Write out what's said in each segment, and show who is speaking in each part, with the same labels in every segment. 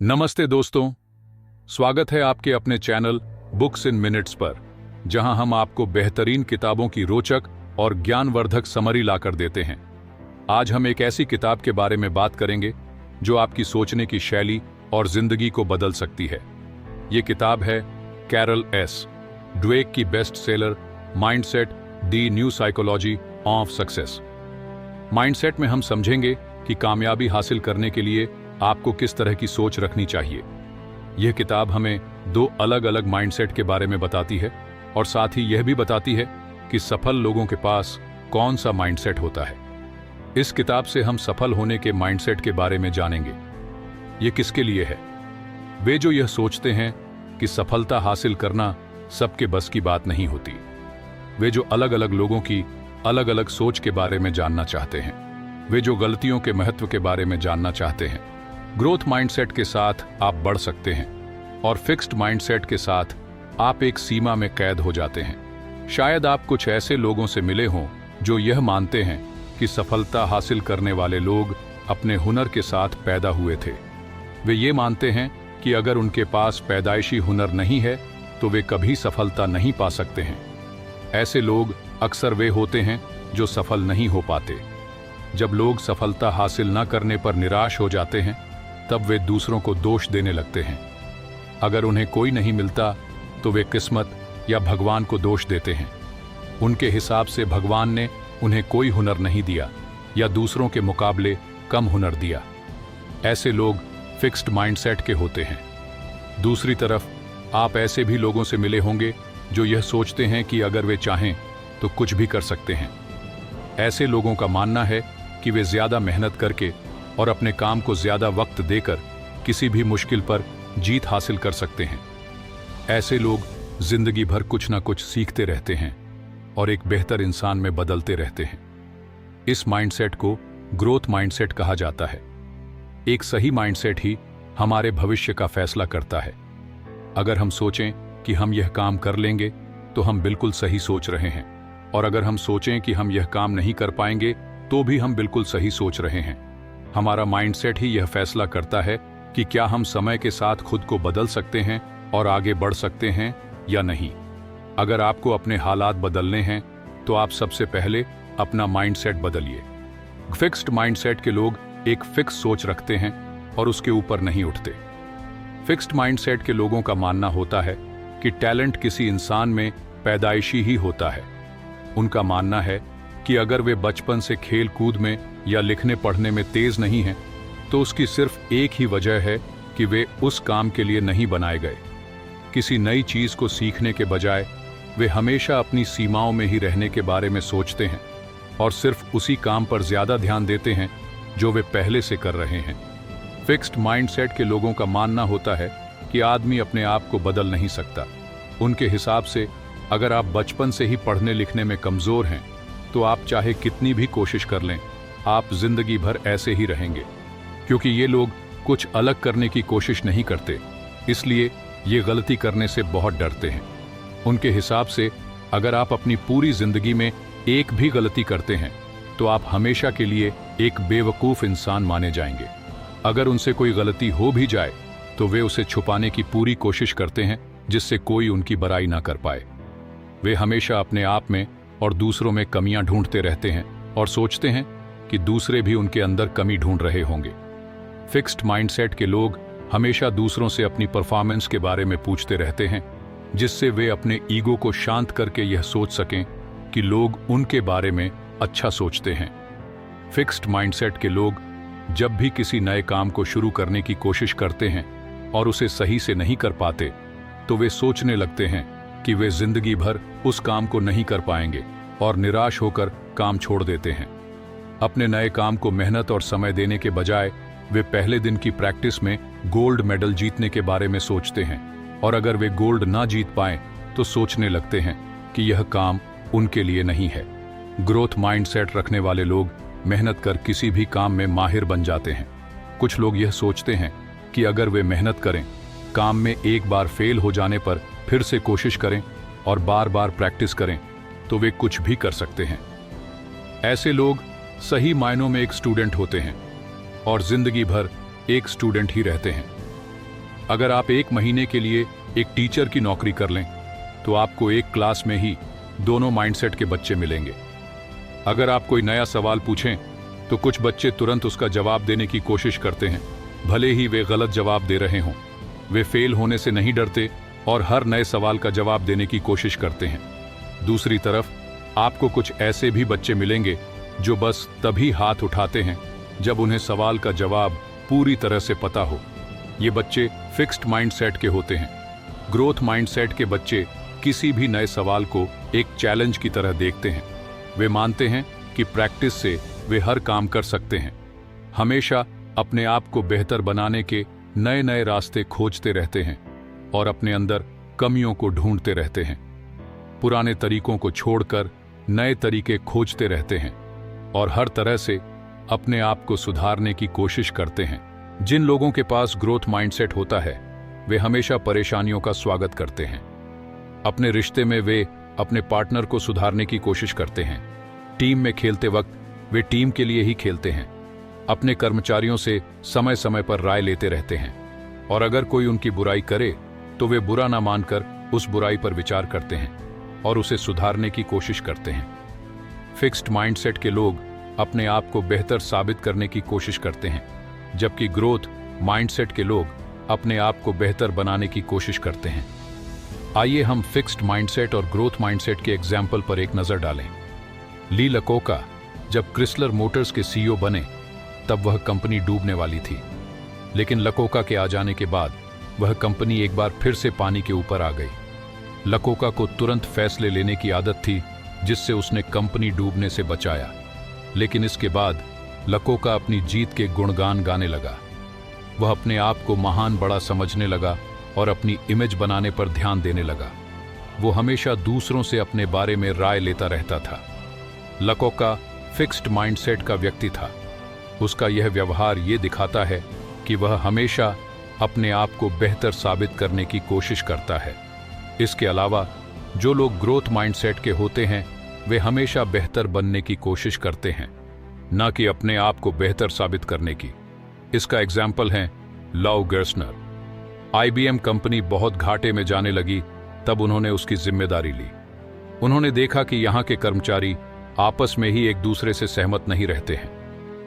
Speaker 1: नमस्ते दोस्तों, स्वागत है आपके अपने चैनल बुक्स इन मिनट्स पर, जहां हम आपको बेहतरीन किताबों की रोचक और ज्ञानवर्धक समरी लाकर देते हैं। आज हम एक ऐसी किताब के बारे में बात करेंगे जो आपकी सोचने की शैली और जिंदगी को बदल सकती है। ये किताब है कैरल एस ड्वेक की best seller mindset the new psychology of success. Mindset में हम समझेंगे कि कामयाबी हासिल करने के लिए आपको किस तरह की सोच रखनी चाहिए। यह किताब हमें दो अलग अलग माइंडसेट के बारे में बताती है और साथ ही यह भी बताती है कि सफल लोगों के पास कौन सा माइंडसेट होता है। इस किताब से हम सफल होने के माइंडसेट के बारे में जानेंगे। यह किसके लिए है? वे जो यह सोचते हैं कि सफलता हासिल करना सबके बस की बात नहीं होती। वे जो अलग अलग लोगों की अलग अलग सोच के बारे में जानना चाहते हैं। वे जो गलतियों के महत्व के बारे में जानना चाहते हैं। ग्रोथ माइंडसेट के साथ आप बढ़ सकते हैं और फिक्स्ड माइंडसेट के साथ आप एक सीमा में कैद हो जाते हैं। शायद आप कुछ ऐसे लोगों से मिले हों जो यह मानते हैं कि सफलता हासिल करने वाले लोग अपने हुनर के साथ पैदा हुए थे। वे ये मानते हैं कि अगर उनके पास पैदाइशी हुनर नहीं है तो वे कभी सफलता नहीं पा सकते हैं। ऐसे लोग अक्सर वे होते हैं जो सफल नहीं हो पाते। जब लोग सफलता हासिल न करने पर निराश हो जाते हैं, तब वे दूसरों को दोष देने लगते हैं। अगर उन्हें कोई नहीं मिलता तो वे किस्मत या भगवान को दोष देते हैं। उनके हिसाब से भगवान ने उन्हें कोई हुनर नहीं दिया या दूसरों के मुकाबले कम हुनर दिया। ऐसे लोग फिक्स्ड माइंडसेट के होते हैं। दूसरी तरफ आप ऐसे भी लोगों से मिले होंगे जो यह सोचते हैं कि अगर वे चाहें तो कुछ भी कर सकते हैं। ऐसे लोगों का मानना है कि वे ज्यादा मेहनत करके और अपने काम को ज्यादा वक्त देकर किसी भी मुश्किल पर जीत हासिल कर सकते हैं। ऐसे लोग जिंदगी भर कुछ ना कुछ सीखते रहते हैं और एक बेहतर इंसान में बदलते रहते हैं। इस माइंडसेट को ग्रोथ माइंडसेट कहा जाता है। एक सही माइंडसेट ही हमारे भविष्य का फैसला करता है। अगर हम सोचें कि हम यह काम कर लेंगे तो हम बिल्कुल सही सोच रहे हैं, और अगर हम सोचें कि हम यह काम नहीं कर पाएंगे तो भी हम बिल्कुल सही सोच रहे हैं। हमारा माइंडसेट ही यह फैसला करता है कि क्या हम समय के साथ खुद को बदल सकते हैं और आगे बढ़ सकते हैं या नहीं। अगर आपको अपने हालात बदलने हैं तो आप सबसे पहले अपना माइंडसेट बदलिए। फिक्स्ड माइंडसेट के लोग एक फिक्स सोच रखते हैं और उसके ऊपर नहीं उठते। फिक्स्ड माइंडसेट के लोगों का मानना होता है कि टैलेंट किसी इंसान में पैदाइशी ही होता है। उनका मानना है कि अगर वे बचपन से खेल कूद में या लिखने पढ़ने में तेज नहीं हैं, तो उसकी सिर्फ एक ही वजह है कि वे उस काम के लिए नहीं बनाए गए। किसी नई चीज को सीखने के बजाय वे हमेशा अपनी सीमाओं में ही रहने के बारे में सोचते हैं और सिर्फ उसी काम पर ज्यादा ध्यान देते हैं जो वे पहले से कर रहे हैं। फिक्स्ड माइंडसेट के लोगों का मानना होता है कि आदमी अपने आप को बदल नहीं सकता। उनके हिसाब से अगर आप बचपन से ही पढ़ने लिखने में कमजोर हैं तो आप चाहे कितनी भी कोशिश कर लें, आप जिंदगी भर ऐसे ही रहेंगे। क्योंकि ये लोग कुछ अलग करने की कोशिश नहीं करते, इसलिए ये गलती करने से बहुत डरते हैं। उनके हिसाब से अगर आप अपनी पूरी जिंदगी में एक भी गलती करते हैं तो आप हमेशा के लिए एक बेवकूफ इंसान माने जाएंगे। अगर उनसे कोई गलती हो भी जाए तो वे उसे छुपाने की पूरी कोशिश करते हैं जिससे कोई उनकी बुराई ना कर पाए। वे हमेशा अपने आप में और दूसरों में कमियां ढूंढते रहते हैं और सोचते हैं कि दूसरे भी उनके अंदर कमी ढूंढ रहे होंगे। फिक्स्ड माइंडसेट के लोग हमेशा दूसरों से अपनी परफॉर्मेंस के बारे में पूछते रहते हैं, जिससे वे अपने ईगो को शांत करके यह सोच सकें कि लोग उनके बारे में अच्छा सोचते हैं। फिक्स्ड माइंडसेट के लोग जब भी किसी नए काम को शुरू करने की कोशिश करते हैं और उसे सही से नहीं कर पाते, तो वे सोचने लगते हैं कि वे जिंदगी भर उस काम को नहीं कर पाएंगे और निराश होकर काम छोड़ देते हैं। अपने नए काम को मेहनत और समय देने के बजाय वे पहले दिन की प्रैक्टिस में गोल्ड मेडल जीतने के बारे में सोचते हैं, और अगर वे गोल्ड ना जीत पाएं तो सोचने लगते हैं कि यह काम उनके लिए नहीं है। ग्रोथ माइंडसेट रखने वाले लोग मेहनत कर किसी भी काम में माहिर बन जाते हैं। कुछ लोग यह सोचते हैं कि अगर वे मेहनत करें, काम में एक बार फेल हो जाने पर फिर से कोशिश करें और बार बार प्रैक्टिस करें तो वे कुछ भी कर सकते हैं। ऐसे लोग सही मायनों में एक स्टूडेंट होते हैं और जिंदगी भर एक स्टूडेंट ही रहते हैं। अगर आप 1 महीने के लिए एक टीचर की नौकरी कर लें तो आपको एक क्लास में ही दोनों माइंडसेट के बच्चे मिलेंगे। अगर आप कोई नया सवाल पूछें तो कुछ बच्चे तुरंत उसका जवाब देने की कोशिश करते हैं, भले ही वे गलत जवाब दे रहे हों। वे फेल होने से नहीं डरते और हर नए सवाल का जवाब देने की कोशिश करते हैं। दूसरी तरफ आपको कुछ ऐसे भी बच्चे मिलेंगे जो बस तभी हाथ उठाते हैं जब उन्हें सवाल का जवाब पूरी तरह से पता हो। ये बच्चे फिक्स्ड माइंडसेट के होते हैं। ग्रोथ माइंडसेट के बच्चे किसी भी नए सवाल को एक चैलेंज की तरह देखते हैं। वे मानते हैं कि प्रैक्टिस से वे हर काम कर सकते हैं। हमेशा अपने आप को बेहतर बनाने के नए नए रास्ते खोजते रहते हैं और अपने अंदर कमियों को ढूंढते रहते हैं। पुराने तरीकों को छोड़कर नए तरीके खोजते रहते हैं और हर तरह से अपने आप को सुधारने की कोशिश करते हैं। जिन लोगों के पास ग्रोथ माइंडसेट होता है वे हमेशा परेशानियों का स्वागत करते हैं। अपने रिश्ते में वे अपने पार्टनर को सुधारने की कोशिश करते हैं। टीम में खेलते वक्त वे टीम के लिए ही खेलते हैं। अपने कर्मचारियों से समय समय पर राय लेते रहते हैं और अगर कोई उनकी बुराई करे तो वे बुरा ना मानकर उस बुराई पर विचार करते हैं और उसे सुधारने की कोशिश करते हैं। फिक्स्ड माइंडसेट के लोग अपने आप को बेहतर साबित करने की कोशिश करते हैं, जबकि ग्रोथ माइंडसेट के लोग अपने आप को बेहतर बनाने की कोशिश करते हैं। आइए हम फिक्स्ड माइंडसेट और ग्रोथ माइंडसेट के एग्जाम्पल पर एक नजर डालें। ली लकोका जब क्रिसलर मोटर्स के सीईओ बने तब वह कंपनी डूबने वाली थी, लेकिन लकोका के आ जाने के बाद वह कंपनी एक बार फिर से पानी के ऊपर आ गई। लकोका को तुरंत फैसले लेने की आदत थी, जिससे उसने कंपनी डूबने से बचाया। लेकिन इसके बाद लकोका अपनी जीत के गुणगान गाने लगा। वह अपने आप को महान बड़ा समझने लगा और अपनी इमेज बनाने पर ध्यान देने लगा। वो हमेशा दूसरों से अपने बारे में राय लेता रहता था। लकोका फिक्स्ड माइंडसेट का व्यक्ति था। उसका यह व्यवहार ये दिखाता है कि वह हमेशा अपने आप को बेहतर साबित करने की कोशिश करता है। इसके अलावा जो लोग ग्रोथ माइंडसेट के होते हैं वे हमेशा बेहतर बनने की कोशिश करते हैं, न कि अपने आप को बेहतर साबित करने की। इसका एग्जाम्पल है लव गर्सनर। IBM कंपनी बहुत घाटे में जाने लगी तब उन्होंने उसकी जिम्मेदारी ली। उन्होंने देखा कि यहाँ के कर्मचारी आपस में ही एक दूसरे से सहमत नहीं रहते हैं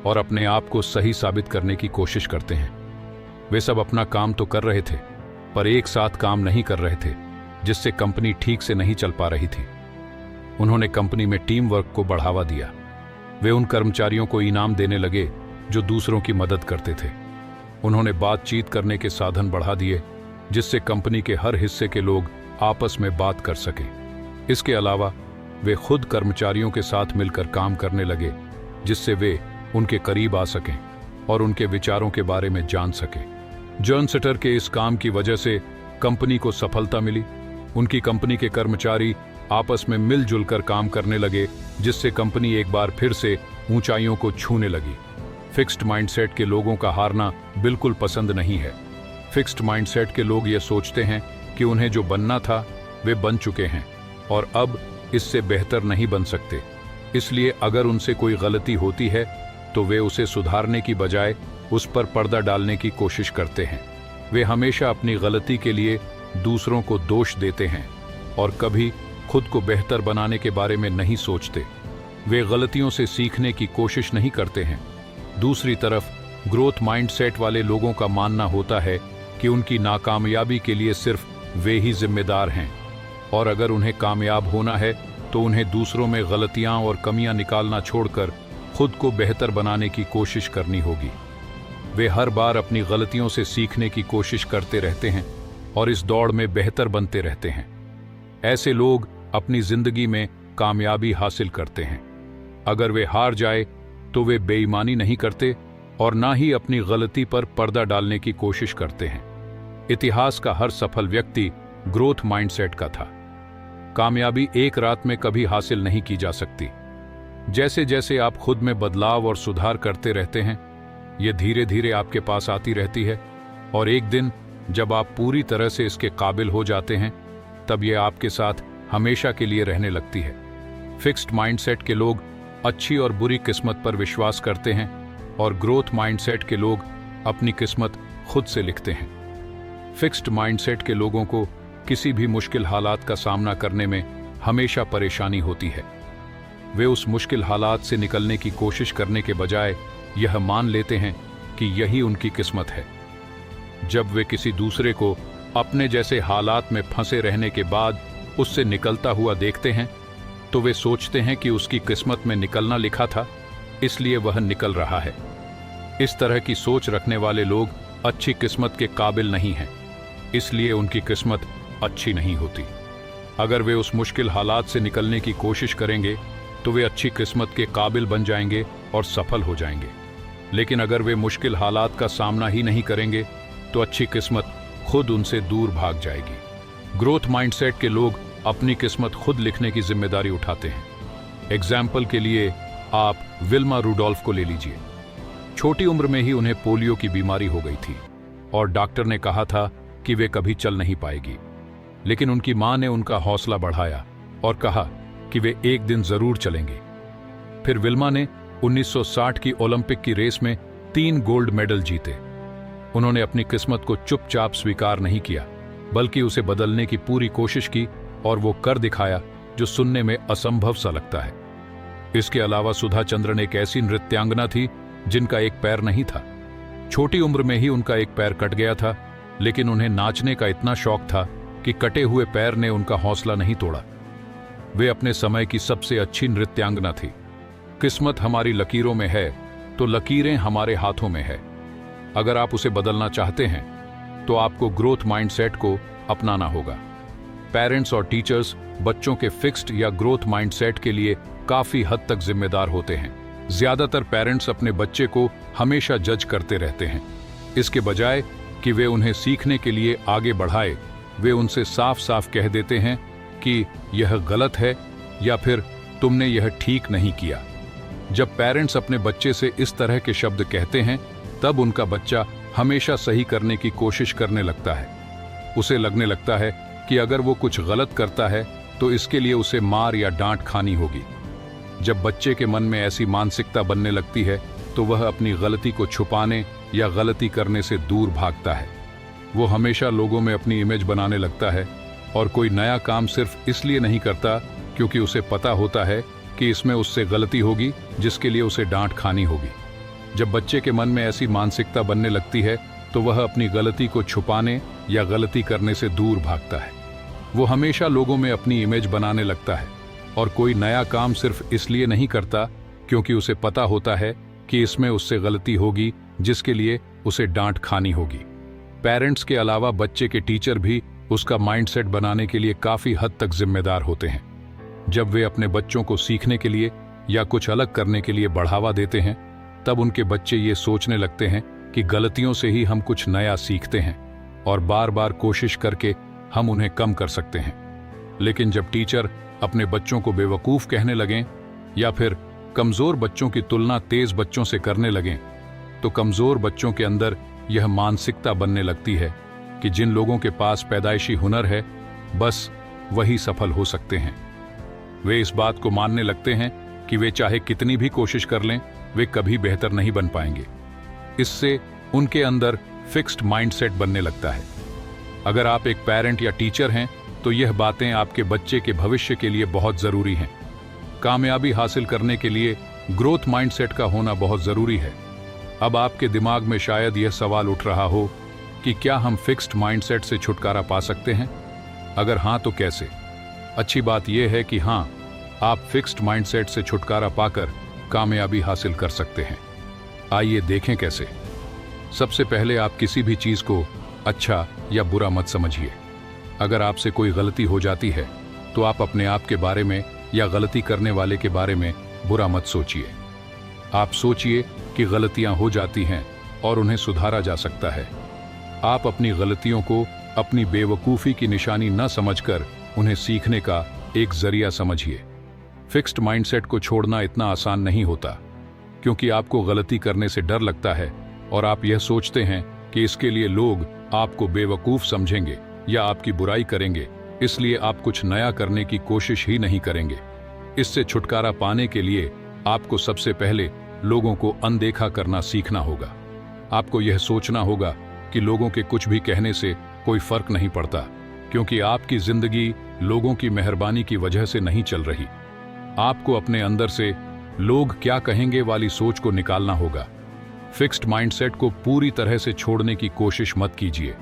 Speaker 1: और अपने आप को सही साबित करने की कोशिश करते हैं। वे सब अपना काम तो कर रहे थे पर एक साथ काम नहीं कर रहे थे, जिससे कंपनी ठीक से नहीं चल पा रही थी। उन्होंने कंपनी में टीम वर्क को बढ़ावा दिया। वे उन कर्मचारियों को इनाम देने लगे जो दूसरों की मदद करते थे। उन्होंने बातचीत करने के साधन बढ़ा दिए, जिससे कंपनी के हर हिस्से के लोग आपस में बात कर सकें। इसके अलावा वे खुद कर्मचारियों के साथ मिलकर काम करने लगे, जिससे वे उनके करीब आ सकें और उनके विचारों के बारे में जान सकें। जॉन सटर के इस काम की वजह से कंपनी को सफलता मिली। उनकी कंपनी के कर्मचारी आपस में मिलजुल कर काम करने लगे, जिससे कंपनी एक बार फिर से ऊंचाइयों को छूने लगी। फिक्स्ड माइंडसेट के लोगों का हारना बिल्कुल पसंद नहीं है। फिक्स्ड माइंडसेट के लोग ये सोचते हैं कि उन्हें जो बनना था वे बन चुके हैं और अब इससे बेहतर नहीं बन सकते। इसलिए अगर उनसे कोई गलती होती है तो वे उसे सुधारने की बजाय उस पर पर्दा डालने की कोशिश करते हैं। वे हमेशा अपनी गलती के लिए दूसरों को दोष देते हैं और कभी खुद को बेहतर बनाने के बारे में नहीं सोचते। वे गलतियों से सीखने की कोशिश नहीं करते हैं। दूसरी तरफ ग्रोथ माइंडसेट वाले लोगों का मानना होता है कि उनकी नाकामयाबी के लिए सिर्फ वे ही जिम्मेदार हैं और अगर उन्हें कामयाब होना है तो उन्हें दूसरों में गलतियां और कमियां निकालना छोड़कर खुद को बेहतर बनाने की कोशिश करनी होगी। वे हर बार अपनी गलतियों से सीखने की कोशिश करते रहते हैं और इस दौड़ में बेहतर बनते रहते हैं। ऐसे लोग अपनी जिंदगी में कामयाबी हासिल करते हैं। अगर वे हार जाए तो वे बेईमानी नहीं करते और ना ही अपनी गलती पर पर्दा डालने की कोशिश करते हैं। इतिहास का हर सफल व्यक्ति ग्रोथ माइंडसेट का था। कामयाबी एक रात में कभी हासिल नहीं की जा सकती। जैसे जैसे आप खुद में बदलाव और सुधार करते रहते हैं, ये धीरे धीरे आपके पास आती रहती है और एक दिन जब आप पूरी तरह से इसके काबिल हो जाते हैं, तब ये आपके साथ हमेशा के लिए रहने लगती है। फिक्स्ड माइंडसेट के लोग अच्छी और बुरी किस्मत पर विश्वास करते हैं और ग्रोथ माइंडसेट के लोग अपनी किस्मत खुद से लिखते हैं। फिक्स्ड माइंडसेट के लोगों को किसी भी मुश्किल हालात का सामना करने में हमेशा परेशानी होती है। वे उस मुश्किल हालात से निकलने की कोशिश करने के बजाय यह मान लेते हैं कि यही उनकी किस्मत है। जब वे किसी दूसरे को अपने जैसे हालात में फंसे रहने के बाद उससे निकलता हुआ देखते हैं तो वे सोचते हैं कि उसकी किस्मत में निकलना लिखा था, इसलिए वह निकल रहा है। इस तरह की सोच रखने वाले लोग अच्छी किस्मत के काबिल नहीं हैं, इसलिए उनकी किस्मत अच्छी नहीं होती। अगर वे उस मुश्किल हालात से निकलने की कोशिश करेंगे तो वे अच्छी किस्मत के काबिल बन जाएंगे और सफल हो जाएंगे। लेकिन अगर वे मुश्किल हालात का सामना ही नहीं करेंगे तो अच्छी किस्मत खुद उनसे दूर भाग जाएगी। ग्रोथ माइंडसेट के लोग अपनी किस्मत खुद लिखने की जिम्मेदारी उठाते हैं। एग्जाम्पल के लिए आप विल्मा रुडोल्फ को ले लीजिए। छोटी उम्र में ही उन्हें पोलियो की बीमारी हो गई थी और डॉक्टर ने कहा था कि वे कभी चल नहीं पाएगी। लेकिन उनकी मां ने उनका हौसला बढ़ाया और कहा कि वे एक दिन जरूर चलेंगे। फिर विल्मा ने 1960 की ओलंपिक की रेस में 3 गोल्ड मेडल जीते। उन्होंने अपनी किस्मत को चुपचाप स्वीकार नहीं किया, बल्कि उसे बदलने की पूरी कोशिश की और वो कर दिखाया जो सुनने में असंभव सा लगता है। इसके अलावा सुधा चंद्रन एक ऐसी नृत्यांगना थी जिनका एक पैर नहीं था। छोटी उम्र में ही उनका एक पैर कट गया था, लेकिन उन्हें नाचने का इतना शौक था कि कटे हुए पैर ने उनका हौसला नहीं तोड़ा। वे अपने समय की सबसे अच्छी नृत्यांगना थी। किस्मत हमारी लकीरों में है तो लकीरें हमारे हाथों में है। अगर आप उसे बदलना चाहते हैं तो आपको ग्रोथ माइंडसेट को अपनाना होगा। पेरेंट्स और टीचर्स बच्चों के फिक्स्ड या ग्रोथ माइंडसेट के लिए काफी हद तक जिम्मेदार होते हैं। ज्यादातर पेरेंट्स अपने बच्चे को हमेशा जज करते रहते हैं। इसके बजाय कि वे उन्हें सीखने के लिए आगे बढ़ाए, वे उनसे साफ साफ कह देते हैं कि यह गलत है या फिर तुमने यह ठीक नहीं किया। जब पेरेंट्स अपने बच्चे से इस तरह के शब्द कहते हैं तब उनका बच्चा हमेशा सही करने की कोशिश करने लगता है। उसे लगने लगता है कि अगर वो कुछ गलत करता है तो इसके लिए उसे मार या डांट खानी होगी। जब बच्चे के मन में ऐसी मानसिकता बनने लगती है तो वह अपनी गलती को छुपाने या गलती करने से दूर भागता है। वो हमेशा लोगों में अपनी इमेज बनाने लगता है और कोई नया काम सिर्फ इसलिए नहीं करता क्योंकि उसे पता होता है कि इसमें उससे गलती होगी जिसके लिए उसे डांट खानी होगी। जब बच्चे के मन में ऐसी मानसिकता बनने लगती है तो वह अपनी गलती को छुपाने या गलती करने से दूर भागता है। वो हमेशा लोगों में अपनी इमेज बनाने लगता है और कोई नया काम सिर्फ इसलिए नहीं करता क्योंकि उसे पता होता है कि इसमें उससे गलती होगी जिसके लिए उसे डांट खानी होगी। पेरेंट्स के अलावा बच्चे के टीचर भी उसका माइंडसेट बनाने के लिए काफी हद तक जिम्मेदार होते हैं। जब वे अपने बच्चों को सीखने के लिए या कुछ अलग करने के लिए बढ़ावा देते हैं तब उनके बच्चे ये सोचने लगते हैं कि गलतियों से ही हम कुछ नया सीखते हैं और बार बार कोशिश करके हम उन्हें कम कर सकते हैं। लेकिन जब टीचर अपने बच्चों को बेवकूफ कहने लगें या फिर कमजोर बच्चों की तुलना तेज बच्चों से करने लगें तो कमजोर बच्चों के अंदर यह मानसिकता बनने लगती है कि जिन लोगों के पास पैदाइशी हुनर है बस वही सफल हो सकते हैं। वे इस बात को मानने लगते हैं कि वे चाहे कितनी भी कोशिश कर लें वे कभी बेहतर नहीं बन पाएंगे। इससे उनके अंदर फिक्स्ड माइंडसेट बनने लगता है। अगर आप एक पेरेंट या टीचर हैं तो यह बातें आपके बच्चे के भविष्य के लिए बहुत जरूरी हैं। कामयाबी हासिल करने के लिए ग्रोथ माइंडसेट का होना बहुत जरूरी है। अब आपके दिमाग में शायद यह सवाल उठ रहा हो कि क्या हम फिक्स्ड माइंडसेट से छुटकारा पा सकते हैं? अगर हां तो कैसे? अच्छी बात यह है कि हां, आप फिक्स्ड माइंडसेट से छुटकारा पाकर कामयाबी हासिल कर सकते हैं। आइए देखें कैसे। सबसे पहले आप किसी भी चीज को अच्छा या बुरा मत समझिए। अगर आपसे कोई गलती हो जाती है तो आप अपने आप के बारे में या गलती करने वाले के बारे में बुरा मत सोचिए। आप सोचिए कि गलतियां हो जाती हैं और उन्हें सुधारा जा सकता है। आप अपनी गलतियों को अपनी बेवकूफ़ी की निशानी न समझकर उन्हें सीखने का एक जरिया समझिए। फिक्स्ड माइंडसेट को छोड़ना इतना आसान नहीं होता क्योंकि आपको गलती करने से डर लगता है और आप यह सोचते हैं कि इसके लिए लोग आपको बेवकूफ़ समझेंगे या आपकी बुराई करेंगे, इसलिए आप कुछ नया करने की कोशिश ही नहीं करेंगे। इससे छुटकारा पाने के लिए आपको सबसे पहले लोगों को अनदेखा करना सीखना होगा। आपको यह सोचना होगा कि लोगों के कुछ भी कहने से कोई फर्क नहीं पड़ता, क्योंकि आपकी जिंदगी लोगों की मेहरबानी की वजह से नहीं चल रही। आपको अपने अंदर से लोग क्या कहेंगे वाली सोच को निकालना होगा। फिक्स्ड माइंडसेट को पूरी तरह से छोड़ने की कोशिश मत कीजिए।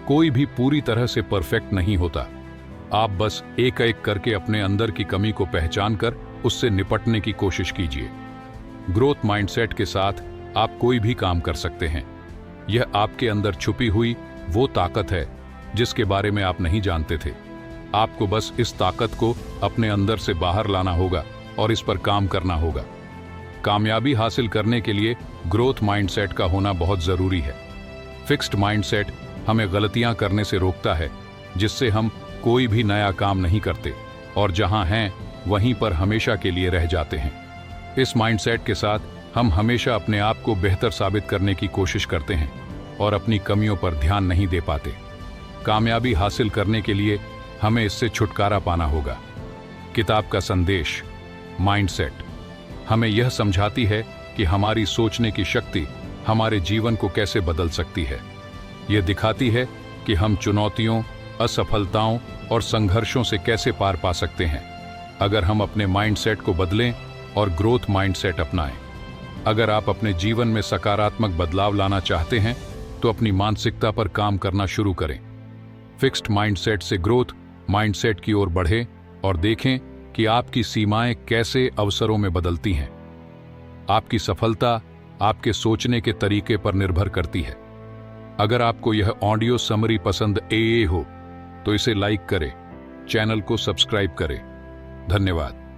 Speaker 1: कोई भी पूरी तरह से परफेक्ट नहीं होता। आप बस एक एक करके अपने अंदर की कमी को पहचान कर उससे निपटने की कोशिश कीजिए। ग्रोथ माइंडसेट के साथ आप कोई भी काम कर सकते हैं। यह आपके अंदर छुपी हुई वो ताकत है जिसके बारे में आप नहीं जानते थे। आपको बस इस ताकत को अपने अंदर से बाहर लाना होगा और इस पर काम करना होगा। कामयाबी हासिल करने के लिए ग्रोथ माइंडसेट का होना बहुत जरूरी है। फिक्स्ड माइंडसेट हमें गलतियां करने से रोकता है, जिससे हम कोई भी नया काम नहीं करते और जहां हैं वहीं पर हमेशा के लिए रह जाते हैं। इस माइंडसेट के साथ हम हमेशा अपने आप को बेहतर साबित करने की कोशिश करते हैं और अपनी कमियों पर ध्यान नहीं दे पाते। कामयाबी हासिल करने के लिए हमें इससे छुटकारा पाना होगा। किताब का संदेश माइंडसेट हमें यह समझाती है कि हमारी सोचने की शक्ति हमारे जीवन को कैसे बदल सकती है। यह दिखाती है कि हम चुनौतियों, असफलताओं और संघर्षों से कैसे पार पा सकते हैं अगर हम अपने माइंडसेट को बदलें और ग्रोथ माइंडसेट अपनाएं। अगर आप अपने जीवन में सकारात्मक बदलाव लाना चाहते हैं तो अपनी मानसिकता पर काम करना शुरू करें। फिक्स्ड माइंडसेट से ग्रोथ माइंडसेट की ओर बढ़ें और देखें कि आपकी सीमाएं कैसे अवसरों में बदलती हैं। आपकी सफलता आपके सोचने के तरीके पर निर्भर करती है। अगर आपको यह ऑडियो समरी पसंद हो तो इसे लाइक करें, चैनल को सब्सक्राइब करें। धन्यवाद।